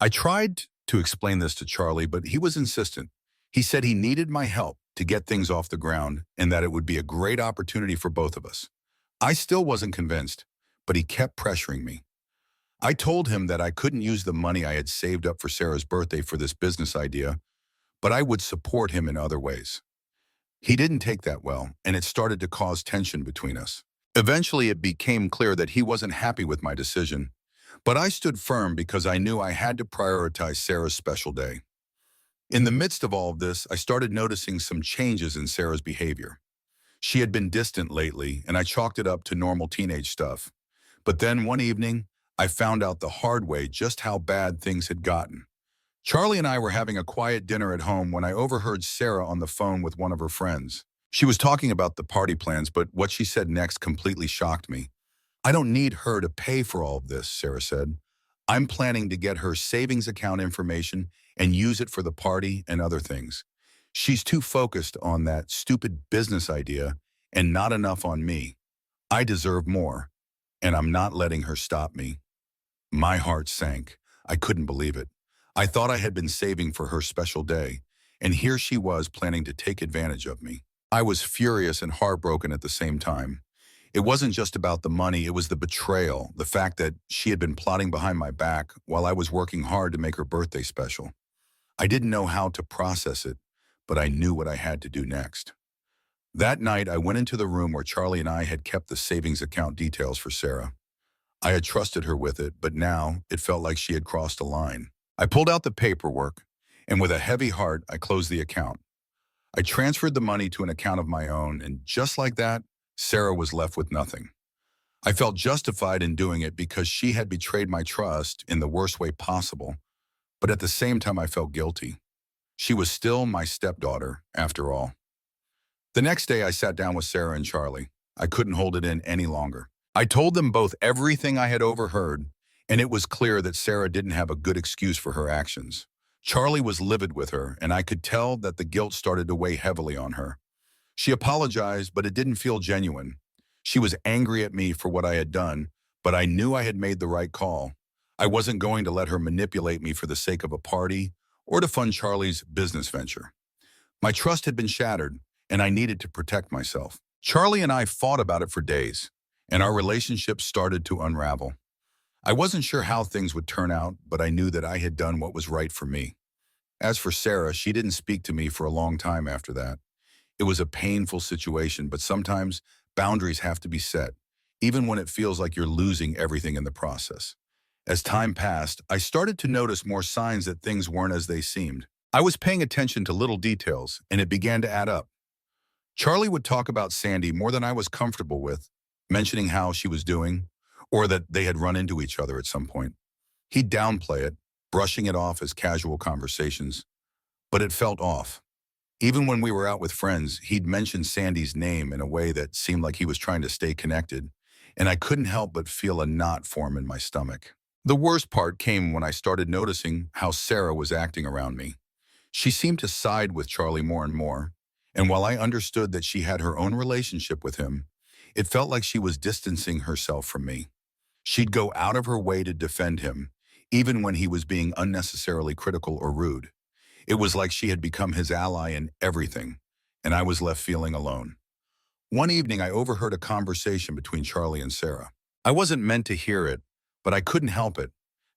I tried to explain this to Charlie, but he was insistent. He said he needed my help to get things off the ground and that it would be a great opportunity for both of us. I still wasn't convinced, but he kept pressuring me. I told him that I couldn't use the money I had saved up for Sarah's birthday for this business idea, but I would support him in other ways. He didn't take that well, and it started to cause tension between us. Eventually, it became clear that he wasn't happy with my decision, but I stood firm because I knew I had to prioritize Sarah's special day. In the midst of all of this, I started noticing some changes in Sarah's behavior. She had been distant lately, and I chalked it up to normal teenage stuff. But then one evening, I found out the hard way just how bad things had gotten. Charlie and I were having a quiet dinner at home when I overheard Sarah on the phone with one of her friends. She was talking about the party plans, but what she said next completely shocked me. "I don't need her to pay for all of this," Sarah said. "I'm planning to get her savings account information and use it for the party and other things. She's too focused on that stupid business idea and not enough on me. I deserve more, and I'm not letting her stop me." My heart sank. I couldn't believe it. I thought I had been saving for her special day, and here she was planning to take advantage of me. I was furious and heartbroken at the same time. It wasn't just about the money, it was the betrayal, the fact that she had been plotting behind my back while I was working hard to make her birthday special. I didn't know how to process it, but I knew what I had to do next. That night, I went into the room where Charlie and I had kept the savings account details for Sarah. I had trusted her with it, but now it felt like she had crossed a line. I pulled out the paperwork, and with a heavy heart, I closed the account. I transferred the money to an account of my own, and just like that, Sarah was left with nothing. I felt justified in doing it because she had betrayed my trust in the worst way possible, but at the same time I felt guilty. She was still my stepdaughter, after all. The next day I sat down with Sarah and Charlie. I couldn't hold it in any longer. I told them both everything I had overheard, and it was clear that Sarah didn't have a good excuse for her actions. Charlie was livid with her, and I could tell that the guilt started to weigh heavily on her. She apologized, but it didn't feel genuine. She was angry at me for what I had done, but I knew I had made the right call. I wasn't going to let her manipulate me for the sake of a party or to fund Charlie's business venture. My trust had been shattered, and I needed to protect myself. Charlie and I fought about it for days, and our relationship started to unravel. I wasn't sure how things would turn out, but I knew that I had done what was right for me. As for Sarah, she didn't speak to me for a long time after that. It was a painful situation, but sometimes boundaries have to be set, even when it feels like you're losing everything in the process. As time passed, I started to notice more signs that things weren't as they seemed. I was paying attention to little details, and it began to add up. Charlie would talk about Sandy more than I was comfortable with, mentioning how she was doing, or that they had run into each other at some point. He'd downplay it, brushing it off as casual conversations, but it felt off. Even when we were out with friends, he'd mention Sandy's name in a way that seemed like he was trying to stay connected, and I couldn't help but feel a knot form in my stomach. The worst part came when I started noticing how Sarah was acting around me. She seemed to side with Charlie more and more, and while I understood that she had her own relationship with him, it felt like she was distancing herself from me. She'd go out of her way to defend him, even when he was being unnecessarily critical or rude. It was like she had become his ally in everything, and I was left feeling alone. One evening, I overheard a conversation between Charlie and Sarah. I wasn't meant to hear it, but I couldn't help it.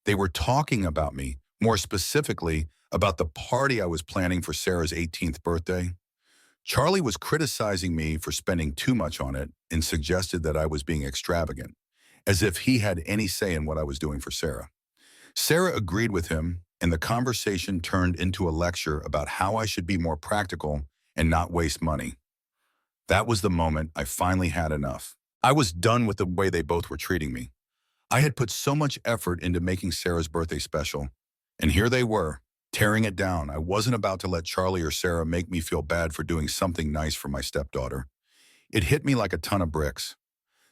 They were talking about me, more specifically, about the party I was planning for Sarah's 18th birthday. Charlie was criticizing me for spending too much on it and suggested that I was being extravagant, as if he had any say in what I was doing for Sarah. Sarah agreed with him, and the conversation turned into a lecture about how I should be more practical and not waste money. That was the moment I finally had enough. I was done with the way they both were treating me. I had put so much effort into making Sarah's birthday special, and here they were, tearing it down. I wasn't about to let Charlie or Sarah make me feel bad for doing something nice for my stepdaughter. It hit me like a ton of bricks.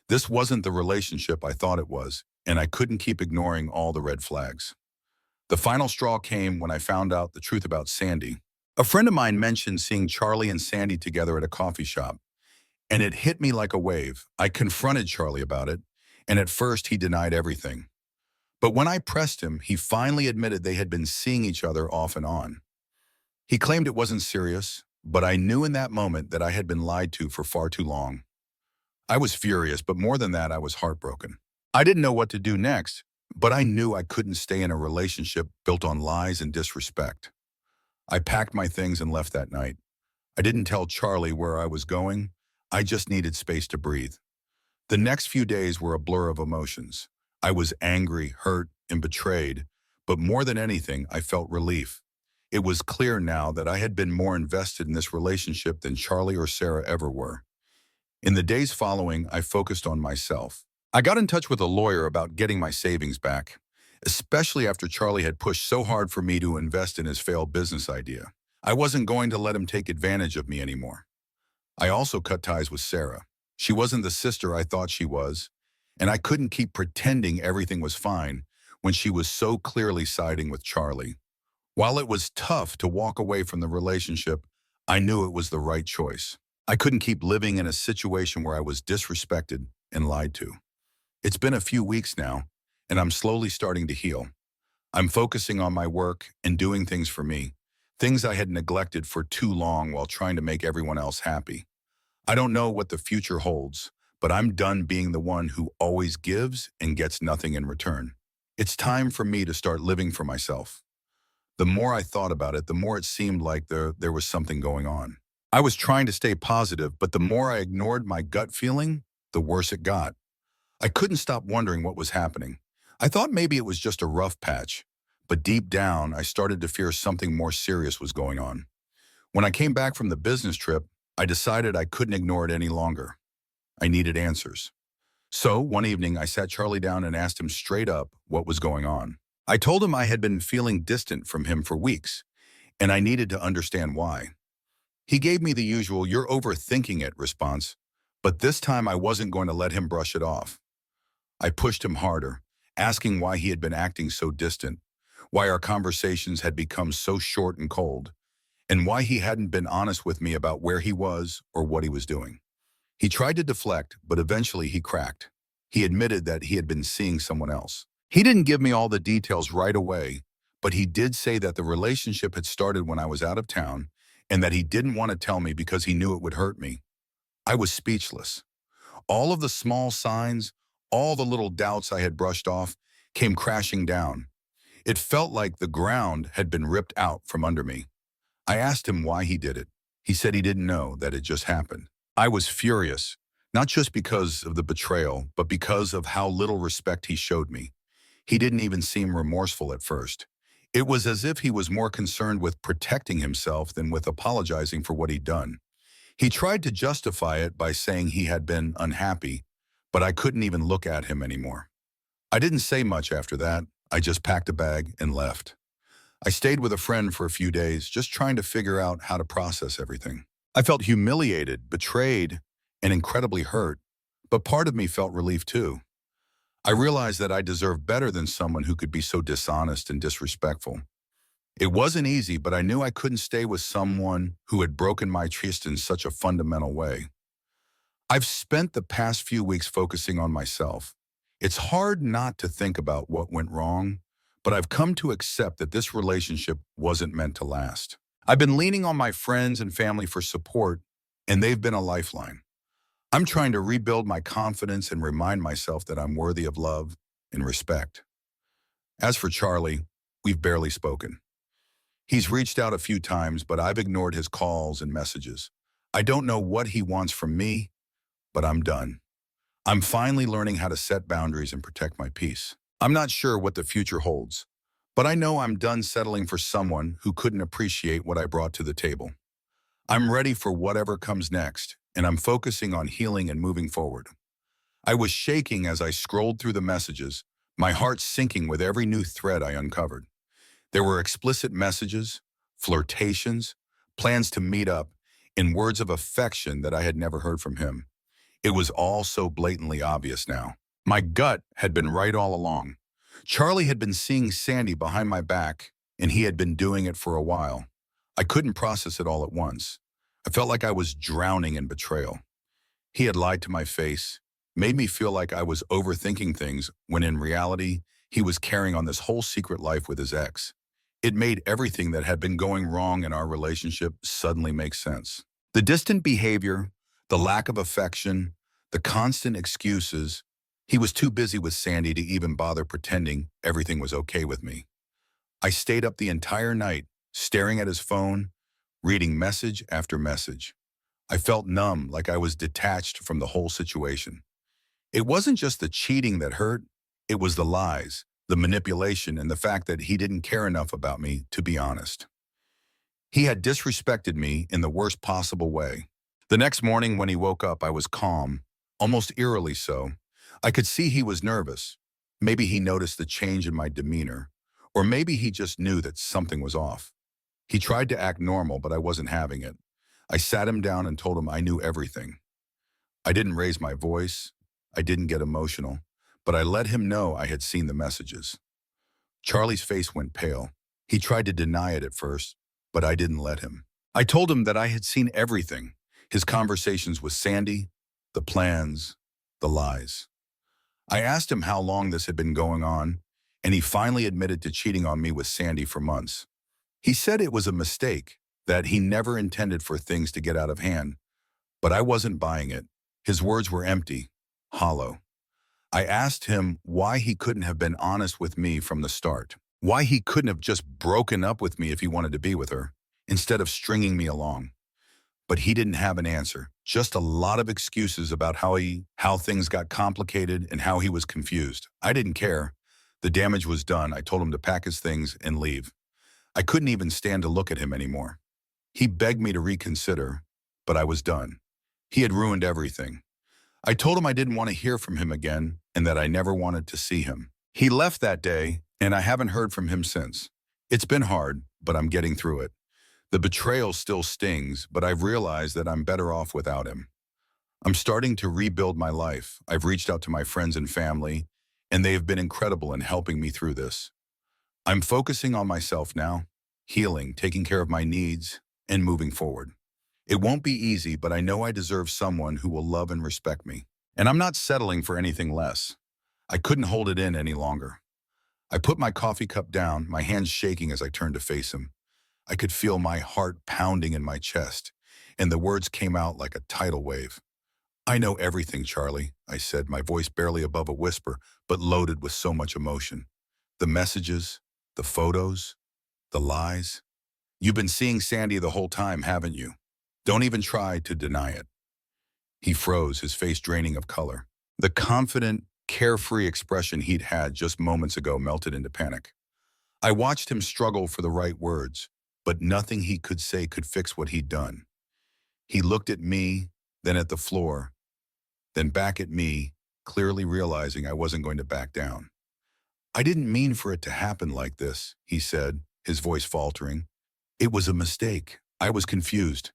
This wasn't the relationship I thought it was, and I couldn't keep ignoring all the red flags. The final straw came when I found out the truth about Sandy. A friend of mine mentioned seeing Charlie and Sandy together at a coffee shop, and it hit me like a wave. I confronted Charlie about it, and at first he denied everything. But when I pressed him, he finally admitted they had been seeing each other off and on. He claimed it wasn't serious, but I knew in that moment that I had been lied to for far too long. I was furious, but more than that, I was heartbroken. I didn't know what to do next, but I knew I couldn't stay in a relationship built on lies and disrespect. I packed my things and left that night. I didn't tell Charlie where I was going. I just needed space to breathe. The next few days were a blur of emotions. I was angry, hurt, and betrayed, but more than anything, I felt relief. It was clear now that I had been more invested in this relationship than Charlie or Sarah ever were. In the days following, I focused on myself. I got in touch with a lawyer about getting my savings back, especially after Charlie had pushed so hard for me to invest in his failed business idea. I wasn't going to let him take advantage of me anymore. I also cut ties with Sarah. She wasn't the sister I thought she was, and I couldn't keep pretending everything was fine when she was so clearly siding with Charlie. While it was tough to walk away from the relationship, I knew it was the right choice. I couldn't keep living in a situation where I was disrespected and lied to. It's been a few weeks now, and I'm slowly starting to heal. I'm focusing on my work and doing things for me, things I had neglected for too long while trying to make everyone else happy. I don't know what the future holds, but I'm done being the one who always gives and gets nothing in return. It's time for me to start living for myself. The more I thought about it, the more it seemed like there was something going on. I was trying to stay positive, but the more I ignored my gut feeling, the worse it got. I couldn't stop wondering what was happening. I thought maybe it was just a rough patch, but deep down, I started to fear something more serious was going on. When I came back from the business trip, I decided I couldn't ignore it any longer. I needed answers. So one evening, I sat Charlie down and asked him straight up what was going on. I told him I had been feeling distant from him for weeks, and I needed to understand why. He gave me the usual "you're overthinking it" response, but this time I wasn't going to let him brush it off. I pushed him harder, asking why he had been acting so distant, why our conversations had become so short and cold, and why he hadn't been honest with me about where he was or what he was doing. He tried to deflect, but eventually he cracked. He admitted that he had been seeing someone else. He didn't give me all the details right away, but he did say that the relationship had started when I was out of town and that he didn't want to tell me because he knew it would hurt me. I was speechless. All of the small signs, all the little doubts I had brushed off, came crashing down. It felt like the ground had been ripped out from under me. I asked him why he did it. He said he didn't know, that it just happened. I was furious, not just because of the betrayal, but because of how little respect he showed me. He didn't even seem remorseful at first. It was as if he was more concerned with protecting himself than with apologizing for what he'd done. He tried to justify it by saying he had been unhappy, but I couldn't even look at him anymore. I didn't say much after that. I just packed a bag and left. I stayed with a friend for a few days, just trying to figure out how to process everything. I felt humiliated, betrayed, and incredibly hurt, but part of me felt relief too. I realized that I deserved better than someone who could be so dishonest and disrespectful. It wasn't easy, but I knew I couldn't stay with someone who had broken my trust in such a fundamental way. I've spent the past few weeks focusing on myself. It's hard not to think about what went wrong, but I've come to accept that this relationship wasn't meant to last. I've been leaning on my friends and family for support, and they've been a lifeline. I'm trying to rebuild my confidence and remind myself that I'm worthy of love and respect. As for Charlie, we've barely spoken. He's reached out a few times, but I've ignored his calls and messages. I don't know what he wants from me, but I'm done. I'm finally learning how to set boundaries and protect my peace. I'm not sure what the future holds, but I know I'm done settling for someone who couldn't appreciate what I brought to the table. I'm ready for whatever comes next, and I'm focusing on healing and moving forward. I was shaking as I scrolled through the messages, my heart sinking with every new thread I uncovered. There were explicit messages, flirtations, plans to meet up, in words of affection that I had never heard from him. It was all so blatantly obvious now. My gut had been right all along. Charlie had been seeing Sandy behind my back, and he had been doing it for a while. I couldn't process it all at once. I felt like I was drowning in betrayal. He had lied to my face, made me feel like I was overthinking things when in reality, He was carrying on this whole secret life with his ex. It made everything that had been going wrong in our relationship suddenly make sense. The distant behavior, the lack of affection, the constant excuses. He was too busy with Sandy to even bother pretending everything was okay with me. I stayed up the entire night, staring at his phone, reading message after message. I felt numb, like I was detached from the whole situation. It wasn't just the cheating that hurt, it was the lies, the manipulation, and the fact that he didn't care enough about me, to be honest. He had disrespected me in the worst possible way. The next morning when he woke up, I was calm, almost eerily so. I could see he was nervous. Maybe he noticed the change in my demeanor, or maybe he just knew that something was off. He tried to act normal, but I wasn't having it. I sat him down and told him I knew everything. I didn't raise my voice. I didn't get emotional, but I let him know I had seen the messages. Charlie's face went pale. He tried to deny it at first, but I didn't let him. I told him that I had seen everything. His conversations with Sandy, the plans, the lies. I asked him how long this had been going on, and he finally admitted to cheating on me with Sandy for months. He said it was a mistake, that he never intended for things to get out of hand, but I wasn't buying it. His words were empty, hollow. I asked him why he couldn't have been honest with me from the start, why he couldn't have just broken up with me if he wanted to be with her, instead of stringing me along. But he didn't have an answer, just a lot of excuses about how things got complicated and how he was confused. I didn't care. The damage was done. I told him to pack his things and leave. I couldn't even stand to look at him anymore. He begged me to reconsider, but I was done. He had ruined everything. I told him I didn't want to hear from him again and that I never wanted to see him. He left that day, and I haven't heard from him since. It's been hard, but I'm getting through it. The betrayal still stings, but I've realized that I'm better off without him. I'm starting to rebuild my life. I've reached out to my friends and family, and they have been incredible in helping me through this. I'm focusing on myself now, healing, taking care of my needs, and moving forward. It won't be easy, but I know I deserve someone who will love and respect me. And I'm not settling for anything less. I couldn't hold it in any longer. I put my coffee cup down, my hands shaking as I turned to face him. I could feel my heart pounding in my chest, and the words came out like a tidal wave. I know everything, Charlie, I said, my voice barely above a whisper, but loaded with so much emotion. The messages, the photos, the lies. You've been seeing Sandy the whole time, haven't you? Don't even try to deny it. He froze, his face draining of color. The confident, carefree expression he'd had just moments ago melted into panic. I watched him struggle for the right words, but nothing he could say could fix what he'd done. He looked at me, then at the floor, then back at me, clearly realizing I wasn't going to back down. I didn't mean for it to happen like this, he said, his voice faltering. It was a mistake. I was confused.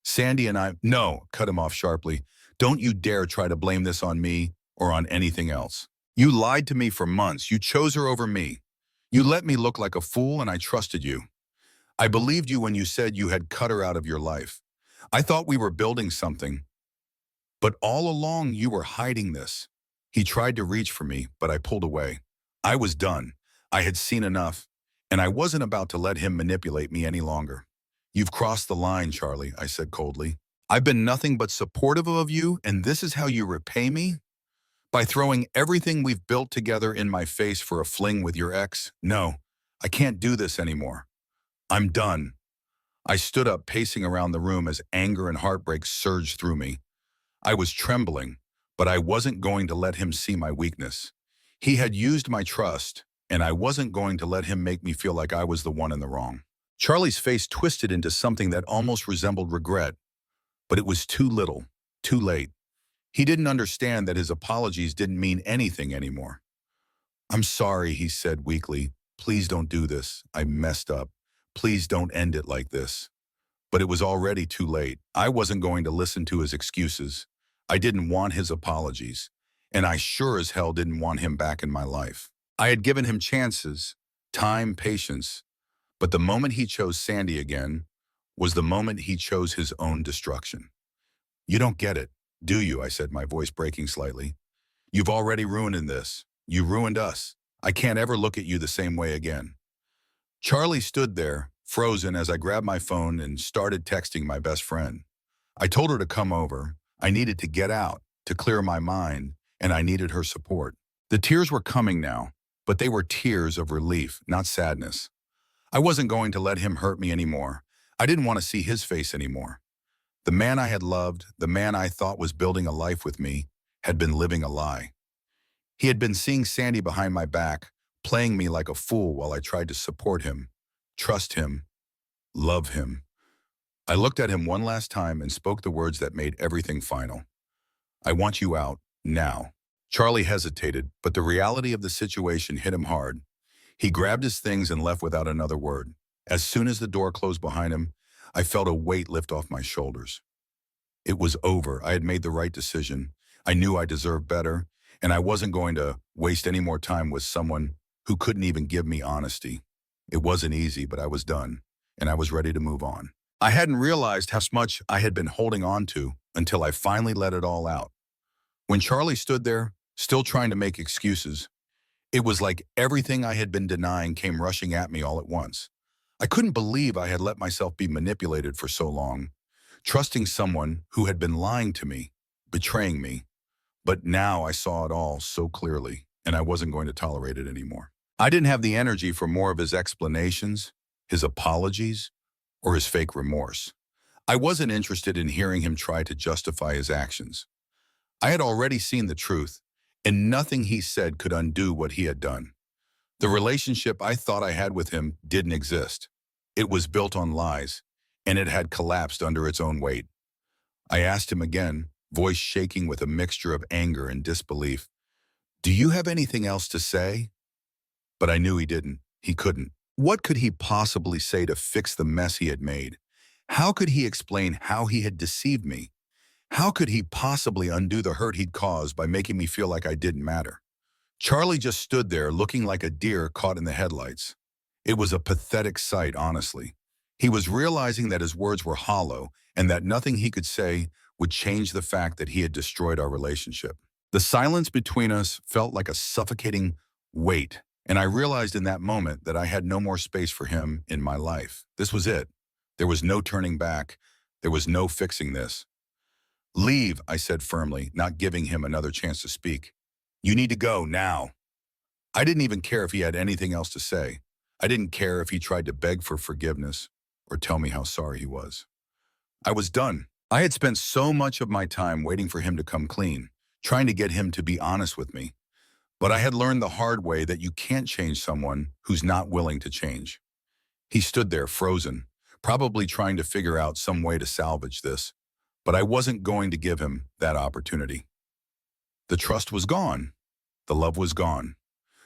Sandy and I— No, cut him off sharply. Don't you dare try to blame this on me or on anything else. You lied to me for months. You chose her over me. You let me look like a fool, and I trusted you. I believed you when you said you had cut her out of your life. I thought we were building something. But all along, you were hiding this. He tried to reach for me, but I pulled away. I was done. I had seen enough, and I wasn't about to let him manipulate me any longer. You've crossed the line, Charlie, I said coldly. I've been nothing but supportive of you, and this is how you repay me? By throwing everything we've built together in my face for a fling with your ex? No, I can't do this anymore. I'm done. I stood up, pacing around the room as anger and heartbreak surged through me. I was trembling, but I wasn't going to let him see my weakness. He had used my trust, and I wasn't going to let him make me feel like I was the one in the wrong. Charlie's face twisted into something that almost resembled regret, but it was too little, too late. He didn't understand that his apologies didn't mean anything anymore. I'm sorry, he said weakly. Please don't do this. I messed up. Please don't end it like this. But it was already too late. I wasn't going to listen to his excuses. I didn't want his apologies, and I sure as hell didn't want him back in my life. I had given him chances, time, patience, but the moment he chose Sandy again was the moment he chose his own destruction. You don't get it, do you? I said, my voice breaking slightly. You've already ruined this. You ruined us. I can't ever look at you the same way again." Charlie stood there, frozen, as I grabbed my phone and started texting my best friend. I told her to come over. I needed to get out, to clear my mind, and I needed her support. The tears were coming now, but they were tears of relief, not sadness. I wasn't going to let him hurt me anymore. I didn't want to see his face anymore. The man I had loved, the man I thought was building a life with me, had been living a lie. He had been seeing Sandy behind my back, playing me like a fool while I tried to support him, trust him, love him. I looked at him one last time and spoke the words that made everything final. "I want you out, now." Charlie hesitated, but the reality of the situation hit him hard. He grabbed his things and left without another word. As soon as the door closed behind him, I felt a weight lift off my shoulders. It was over. I had made the right decision. I knew I deserved better, and I wasn't going to waste any more time with someone who couldn't even give me honesty. It wasn't easy, but I was done, and I was ready to move on. I hadn't realized how much I had been holding on to until I finally let it all out. When Charlie stood there, still trying to make excuses, it was like everything I had been denying came rushing at me all at once. I couldn't believe I had let myself be manipulated for so long, trusting someone who had been lying to me, betraying me. But now I saw it all so clearly, and I wasn't going to tolerate it anymore. I didn't have the energy for more of his explanations, his apologies, or his fake remorse. I wasn't interested in hearing him try to justify his actions. I had already seen the truth, and nothing he said could undo what he had done. The relationship I thought I had with him didn't exist. It was built on lies, and it had collapsed under its own weight. I asked him again, voice shaking with a mixture of anger and disbelief, "Do you have anything else to say?" But I knew he didn't. He couldn't. What could he possibly say to fix the mess he had made? How could he explain how he had deceived me? How could he possibly undo the hurt he'd caused by making me feel like I didn't matter? Charlie just stood there looking like a deer caught in the headlights. It was a pathetic sight, honestly. He was realizing that his words were hollow and that nothing he could say would change the fact that he had destroyed our relationship. The silence between us felt like a suffocating weight, and I realized in that moment that I had no more space for him in my life. This was it. There was no turning back. There was no fixing this. "Leave," I said firmly, not giving him another chance to speak. "You need to go now." I didn't even care if he had anything else to say. I didn't care if he tried to beg for forgiveness or tell me how sorry he was. I was done. I had spent so much of my time waiting for him to come clean, trying to get him to be honest with me. But I had learned the hard way that you can't change someone who's not willing to change. He stood there frozen, probably trying to figure out some way to salvage this. But I wasn't going to give him that opportunity. The trust was gone. The love was gone.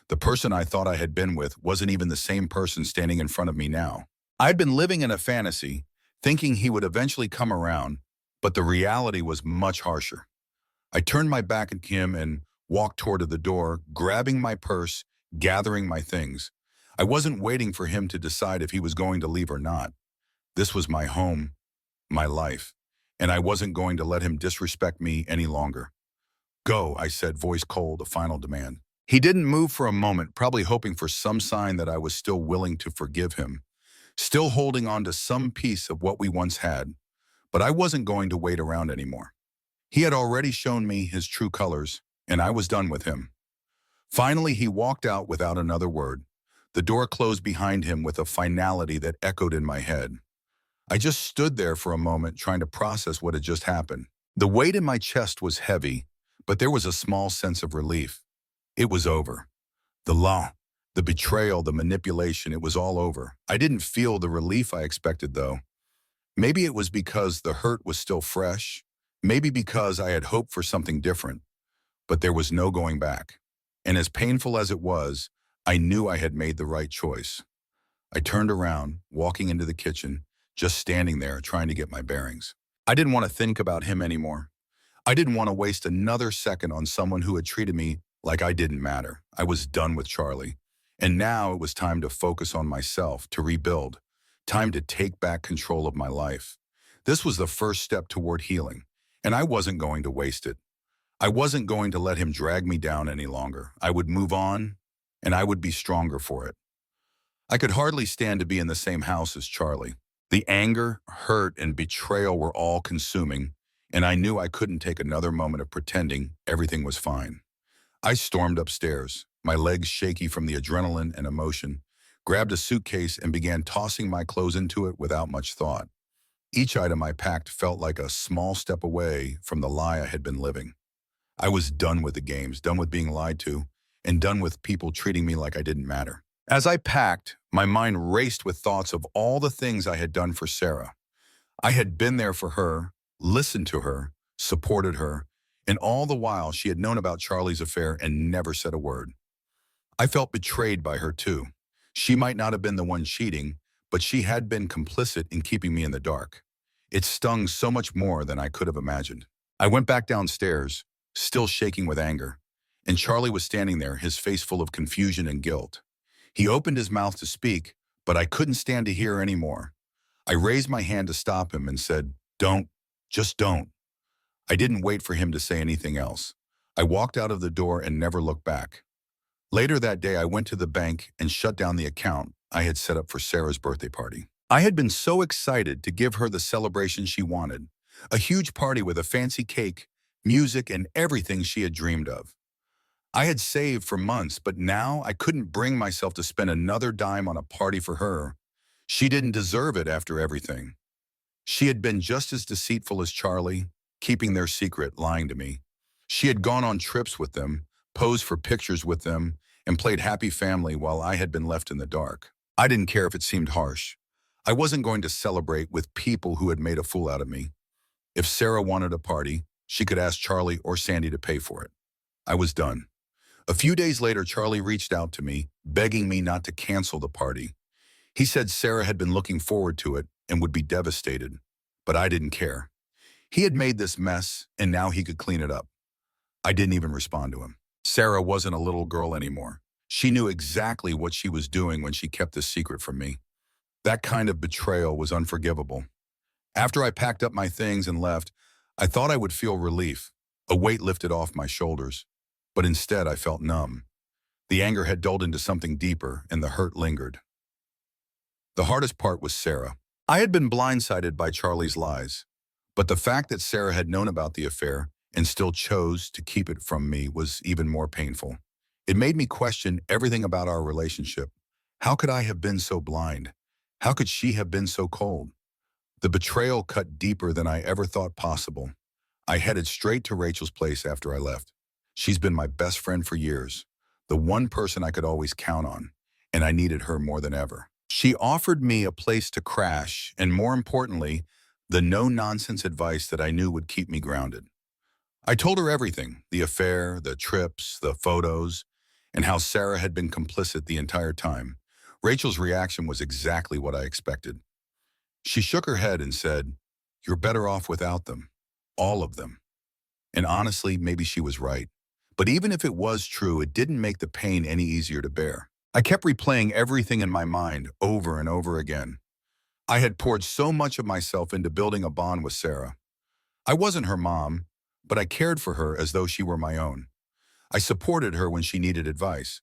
The person I thought I had been with wasn't even the same person standing in front of me now. I'd been living in a fantasy, thinking he would eventually come around, but the reality was much harsher. I turned my back at him and walked toward the door, grabbing my purse, gathering my things. I wasn't waiting for him to decide if he was going to leave or not. This was my home, my life, and I wasn't going to let him disrespect me any longer. "Go," I said, voice cold, a final demand. He didn't move for a moment, probably hoping for some sign that I was still willing to forgive him, still holding on to some piece of what we once had. But I wasn't going to wait around anymore. He had already shown me his true colors, and I was done with him. Finally, he walked out without another word. The door closed behind him with a finality that echoed in my head. I just stood there for a moment, trying to process what had just happened. The weight in my chest was heavy, but there was a small sense of relief. It was over. The law, the betrayal, the manipulation, it was all over. I didn't feel the relief I expected, though. Maybe it was because the hurt was still fresh. Maybe because I had hoped for something different. But there was no going back. And as painful as it was, I knew I had made the right choice. I turned around, walking into the kitchen, just standing there trying to get my bearings. I didn't want to think about him anymore. I didn't want to waste another second on someone who had treated me like I didn't matter. I was done with Charlie. And now it was time to focus on myself, to rebuild. Time to take back control of my life. This was the first step toward healing, and I wasn't going to waste it. I wasn't going to let him drag me down any longer. I would move on, and I would be stronger for it. I could hardly stand to be in the same house as Charlie. The anger, hurt, and betrayal were all consuming, and I knew I couldn't take another moment of pretending everything was fine. I stormed upstairs, my legs shaky from the adrenaline and emotion, grabbed a suitcase and began tossing my clothes into it without much thought. Each item I packed felt like a small step away from the lie I had been living. I was done with the games, done with being lied to, and done with people treating me like I didn't matter. As I packed, my mind raced with thoughts of all the things I had done for Sarah. I had been there for her, listened to her, supported her, and all the while she had known about Charlie's affair and never said a word. I felt betrayed by her too. She might not have been the one cheating, but she had been complicit in keeping me in the dark. It stung so much more than I could have imagined. I went back downstairs, still shaking with anger, and Charlie was standing there, his face full of confusion and guilt. He opened his mouth to speak, but I couldn't stand to hear any more. I raised my hand to stop him and said, "Don't, just don't." I didn't wait for him to say anything else. I walked out of the door and never looked back. Later that day, I went to the bank and shut down the account I had set up for Sarah's birthday party. I had been so excited to give her the celebration she wanted, a huge party with a fancy cake, music, and everything she had dreamed of. I had saved for months, but now I couldn't bring myself to spend another dime on a party for her. She didn't deserve it after everything. She had been just as deceitful as Charlie, keeping their secret, lying to me. She had gone on trips with them, posed for pictures with them, and played happy family while I had been left in the dark. I didn't care if it seemed harsh. I wasn't going to celebrate with people who had made a fool out of me. If Sarah wanted a party, she could ask Charlie or Sandy to pay for it. I was done. A few days later, Charlie reached out to me, begging me not to cancel the party. He said Sarah had been looking forward to it and would be devastated, but I didn't care. He had made this mess, and now he could clean it up. I didn't even respond to him. Sarah wasn't a little girl anymore. She knew exactly what she was doing when she kept this secret from me. That kind of betrayal was unforgivable. After I packed up my things and left, I thought I would feel relief, a weight lifted off my shoulders. But instead, I felt numb. The anger had dulled into something deeper, and the hurt lingered. The hardest part was Sarah. I had been blindsided by Charlie's lies, but the fact that Sarah had known about the affair and still chose to keep it from me was even more painful. It made me question everything about our relationship. How could I have been so blind? How could she have been so cold? The betrayal cut deeper than I ever thought possible. I headed straight to Rachel's place after I left. She's been my best friend for years, the one person I could always count on, and I needed her more than ever. She offered me a place to crash, and more importantly, the no-nonsense advice that I knew would keep me grounded. I told her everything, the affair, the trips, the photos, and how Sarah had been complicit the entire time. Rachel's reaction was exactly what I expected. She shook her head and said, "You're better off without them. All of them." And honestly, maybe she was right. But even if it was true, it didn't make the pain any easier to bear. I kept replaying everything in my mind over and over again. I had poured so much of myself into building a bond with Sarah. I wasn't her mom, but I cared for her as though she were my own. I supported her when she needed advice,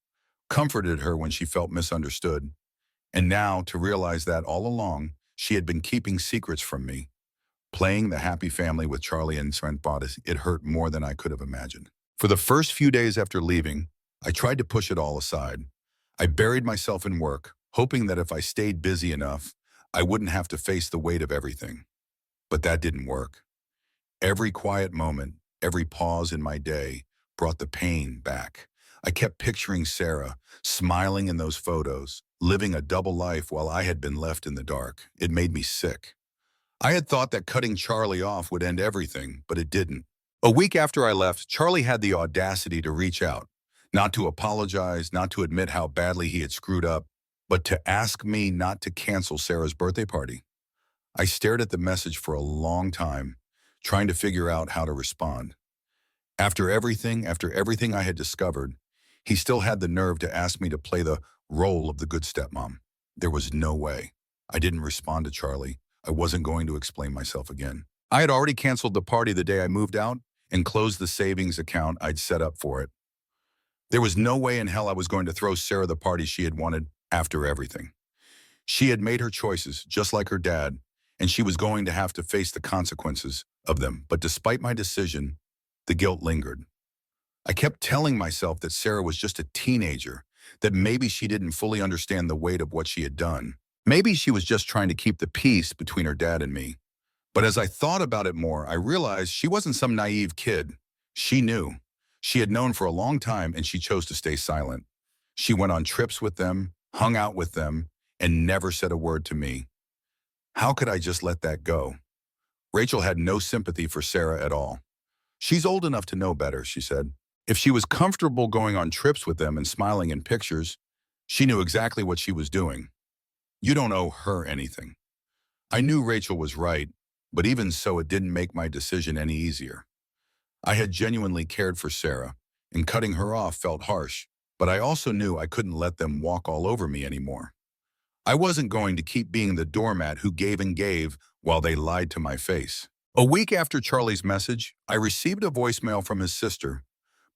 comforted her when she felt misunderstood. And now, to realize that all along, she had been keeping secrets from me, playing the happy family with Charlie and Stepdaughter, it hurt more than I could have imagined. For the first few days after leaving, I tried to push it all aside. I buried myself in work, hoping that if I stayed busy enough, I wouldn't have to face the weight of everything. But that didn't work. Every quiet moment, every pause in my day brought the pain back. I kept picturing Sarah, smiling in those photos, living a double life while I had been left in the dark. It made me sick. I had thought that cutting Charlie off would end everything, but it didn't. A week after I left, Charlie had the audacity to reach out, not to apologize, not to admit how badly he had screwed up, but to ask me not to cancel Sarah's birthday party. I stared at the message for a long time, trying to figure out how to respond. After everything I had discovered, he still had the nerve to ask me to play the role of the good stepmom. There was no way. I didn't respond to Charlie. I wasn't going to explain myself again. I had already canceled the party the day I moved out and closed the savings account I'd set up for it. There was no way in hell I was going to throw Sarah the party she had wanted after everything. She had made her choices, just like her dad, and she was going to have to face the consequences of them. But despite my decision, the guilt lingered. I kept telling myself that Sarah was just a teenager, that maybe she didn't fully understand the weight of what she had done. Maybe she was just trying to keep the peace between her dad and me. But as I thought about it more, I realized she wasn't some naive kid. She knew. She had known for a long time, and she chose to stay silent. She went on trips with them, hung out with them, and never said a word to me. How could I just let that go? Rachel had no sympathy for Sarah at all. She's old enough to know better, she said. If she was comfortable going on trips with them and smiling in pictures, she knew exactly what she was doing. You don't owe her anything. I knew Rachel was right, but even so, it didn't make my decision any easier. I had genuinely cared for Sarah, and cutting her off felt harsh, but I also knew I couldn't let them walk all over me anymore. I wasn't going to keep being the doormat who gave and gave while they lied to my face. A week after Charlie's message, I received a voicemail from his sister,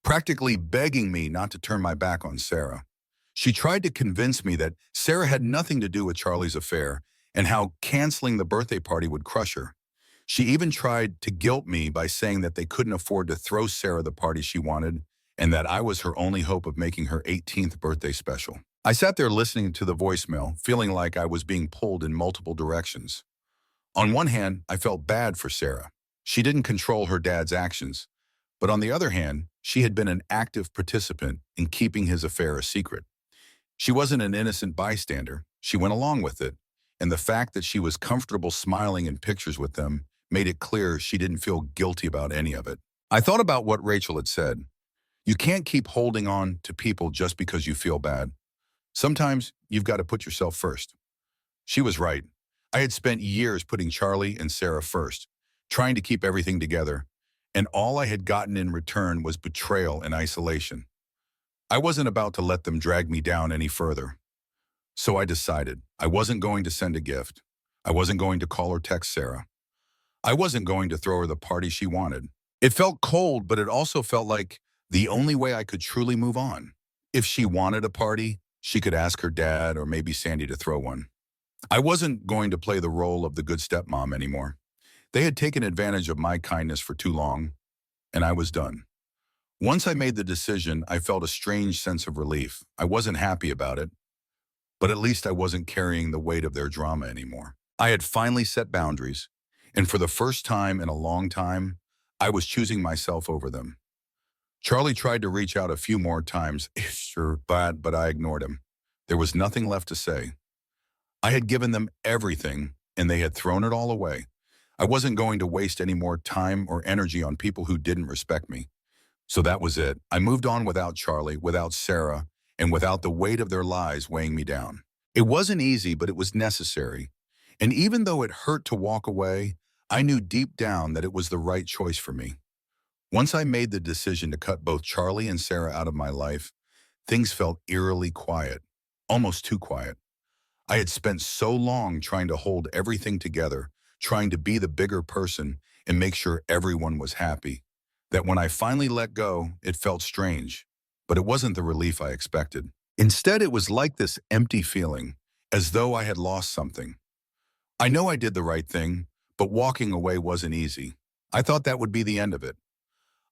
practically begging me not to turn my back on Sarah. She tried to convince me that Sarah had nothing to do with Charlie's affair and how canceling the birthday party would crush her. She even tried to guilt me by saying that they couldn't afford to throw Sarah the party she wanted and that I was her only hope of making her 18th birthday special. I sat there listening to the voicemail, feeling like I was being pulled in multiple directions. On one hand, I felt bad for Sarah. She didn't control her dad's actions. But on the other hand, she had been an active participant in keeping his affair a secret. She wasn't an innocent bystander. She went along with it. And the fact that she was comfortable smiling in pictures with them made it clear she didn't feel guilty about any of it. I thought about what Rachel had said. You can't keep holding on to people just because you feel bad. Sometimes you've got to put yourself first. She was right. I had spent years putting Charlie and Sarah first, trying to keep everything together, and all I had gotten in return was betrayal and isolation. I wasn't about to let them drag me down any further. So I decided I wasn't going to send a gift. I wasn't going to call or text Sarah. I wasn't going to throw her the party she wanted. It felt cold, but it also felt like the only way I could truly move on. If she wanted a party, she could ask her dad or maybe Sandy to throw one. I wasn't going to play the role of the good stepmom anymore. They had taken advantage of my kindness for too long, and I was done. Once I made the decision, I felt a strange sense of relief. I wasn't happy about it, but at least I wasn't carrying the weight of their drama anymore. I had finally set boundaries, and for the first time in a long time, I was choosing myself over them. Charlie tried to reach out a few more times, sure, but I ignored him. There was nothing left to say. I had given them everything, and they had thrown it all away. I wasn't going to waste any more time or energy on people who didn't respect me. So that was it. I moved on without Charlie, without Sarah, and without the weight of their lies weighing me down. It wasn't easy, but it was necessary. And even though it hurt to walk away, I knew deep down that it was the right choice for me. Once I made the decision to cut both Charlie and Sarah out of my life, things felt eerily quiet, almost too quiet. I had spent so long trying to hold everything together, trying to be the bigger person and make sure everyone was happy, that when I finally let go, it felt strange, but it wasn't the relief I expected. Instead, it was like this empty feeling, as though I had lost something. I know I did the right thing, but walking away wasn't easy. I thought that would be the end of it.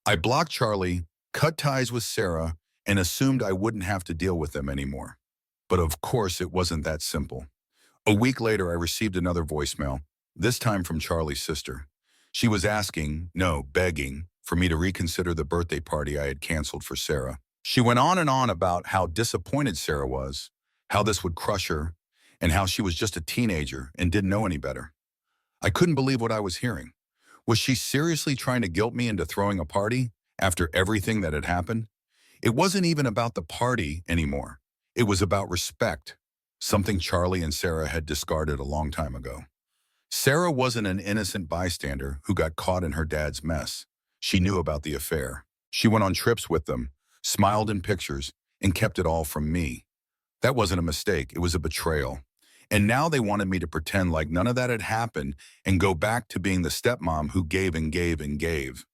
I blocked Charlie, cut ties with Sarah, and assumed I wouldn't have to deal with them anymore. But of course, it wasn't that simple. A week later, I received another voicemail, this time from Charlie's sister. She was asking, no, begging, for me to reconsider the birthday party I had canceled for Sarah. She went on and on about how disappointed Sarah was, how this would crush her, and how she was just a teenager and didn't know any better. I couldn't believe what I was hearing. Was she seriously trying to guilt me into throwing a party after everything that had happened? It wasn't even about the party anymore. It was about respect, something Charlie and Sarah had discarded a long time ago. Sarah wasn't an innocent bystander who got caught in her dad's mess. She knew about the affair. She went on trips with them, smiled in pictures, and kept it all from me. That wasn't a mistake. It was a betrayal. And now they wanted me to pretend like none of that had happened and go back to being the stepmom who gave and gave and gave.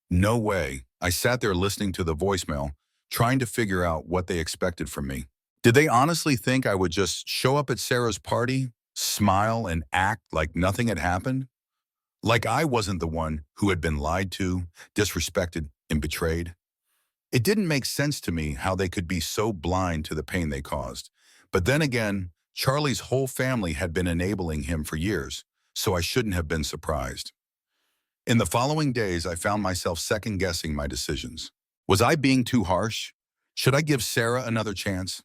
No way. I sat there listening to the voicemail, trying to figure out what they expected from me. Did they honestly think I would just show up at Sarah's party, smile, and act like nothing had happened? Like I wasn't the one who had been lied to, disrespected, and betrayed? It didn't make sense to me how they could be so blind to the pain they caused. But then again, Charlie's whole family had been enabling him for years, so I shouldn't have been surprised. In the following days, I found myself second-guessing my decisions. Was I being too harsh? Should I give Sarah another chance?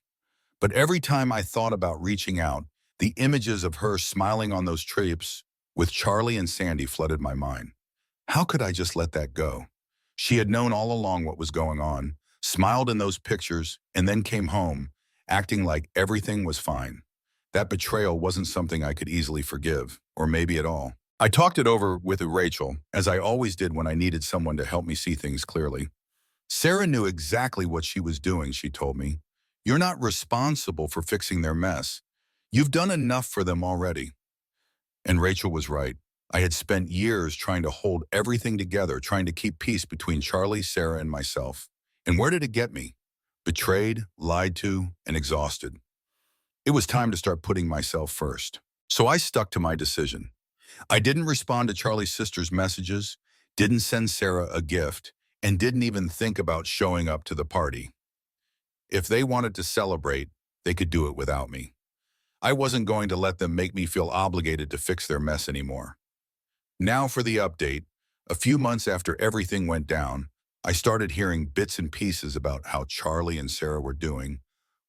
But every time I thought about reaching out, the images of her smiling on those trips with Charlie and Sandy flooded my mind. How could I just let that go? She had known all along what was going on, smiled in those pictures, and then came home, acting like everything was fine. That betrayal wasn't something I could easily forgive, or maybe at all. I talked it over with Rachel, as I always did when I needed someone to help me see things clearly. Sarah knew exactly what she was doing, she told me. You're not responsible for fixing their mess. You've done enough for them already. And Rachel was right. I had spent years trying to hold everything together, trying to keep peace between Charlie, Sarah, and myself. And where did it get me? Betrayed, lied to, and exhausted. It was time to start putting myself first. So I stuck to my decision. I didn't respond to Charlie's sister's messages, didn't send Sarah a gift, and didn't even think about showing up to the party. If they wanted to celebrate, they could do it without me. I wasn't going to let them make me feel obligated to fix their mess anymore. Now for the update. A few months after everything went down, I started hearing bits and pieces about how Charlie and Sarah were doing,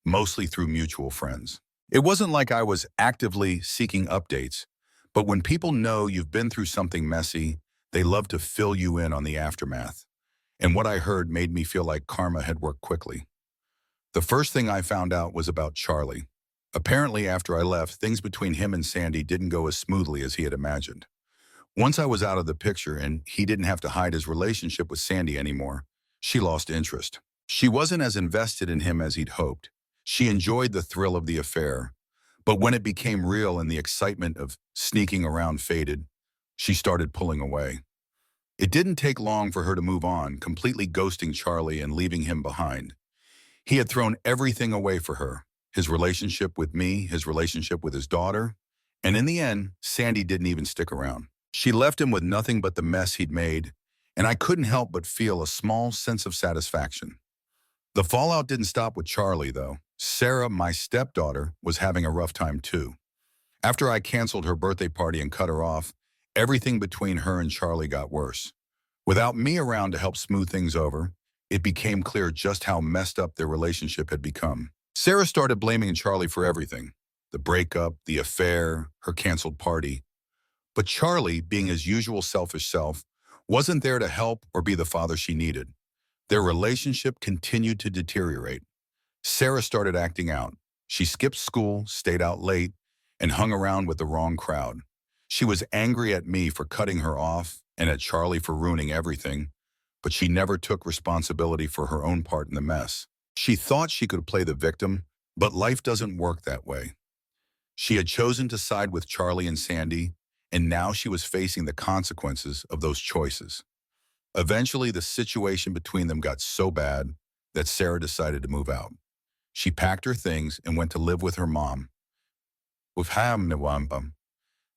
mostly through mutual friends. It wasn't like I was actively seeking updates, but when people know you've been through something messy, they love to fill you in on the aftermath. And what I heard made me feel like karma had worked quickly. The first thing I found out was about Charlie. Apparently, after I left, things between him and Sandy didn't go as smoothly as he had imagined. Once I was out of the picture and he didn't have to hide his relationship with Sandy anymore, she lost interest. She wasn't as invested in him as he'd hoped. She enjoyed the thrill of the affair, but when it became real and the excitement of sneaking around faded, she started pulling away. It didn't take long for her to move on, completely ghosting Charlie and leaving him behind. He had thrown everything away for her, his relationship with me, his relationship with his daughter, and in the end, Sandy didn't even stick around. She left him with nothing but the mess he'd made, and I couldn't help but feel a small sense of satisfaction. The fallout didn't stop with Charlie, though. Sarah, my stepdaughter, was having a rough time too. After I canceled her birthday party and cut her off, everything between her and Charlie got worse. Without me around to help smooth things over, it became clear just how messed up their relationship had become. Sarah started blaming Charlie for everything. The breakup, the affair, her canceled party. But Charlie, being his usual selfish self, wasn't there to help or be the father she needed. Their relationship continued to deteriorate. Sarah started acting out. She skipped school, stayed out late, and hung around with the wrong crowd. She was angry at me for cutting her off and at Charlie for ruining everything, but she never took responsibility for her own part in the mess. She thought she could play the victim, but life doesn't work that way. She had chosen to side with Charlie and Sandy, and now she was facing the consequences of those choices. Eventually, the situation between them got so bad that Sarah decided to move out. She packed her things and went to live with her mom, with Hamnawamba,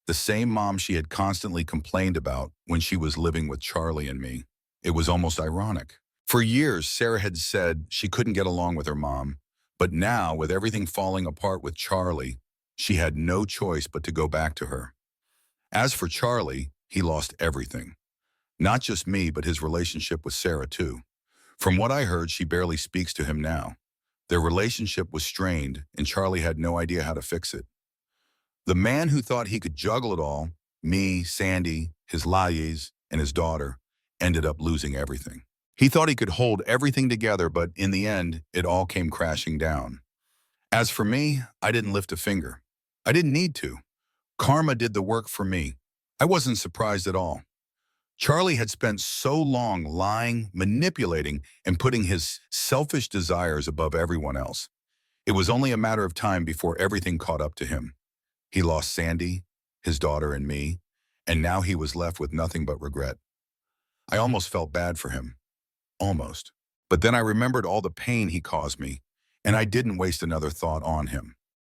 the same mom she had constantly complained about when she was living with Charlie and me. It was almost ironic. For years, Sarah had said she couldn't get along with her mom, but now, with everything falling apart with Charlie, she had no choice but to go back to her. As for Charlie, he lost everything. Not just me, but his relationship with Sarah too. From what I heard, she barely speaks to him now. Their relationship was strained, and Charlie had no idea how to fix it. The man who thought he could juggle it all, me, Sandy, his lies, and his daughter, ended up losing everything. He thought he could hold everything together, but in the end, it all came crashing down. As for me, I didn't lift a finger. I didn't need to. Karma did the work for me. I wasn't surprised at all. Charlie had spent so long lying, manipulating, and putting his selfish desires above everyone else. It was only a matter of time before everything caught up to him. He lost Sandy, his daughter, and me, and now he was left with nothing but regret. I almost felt bad for him. Almost. But then I remembered all the pain he caused me, and I didn't waste another thought on him.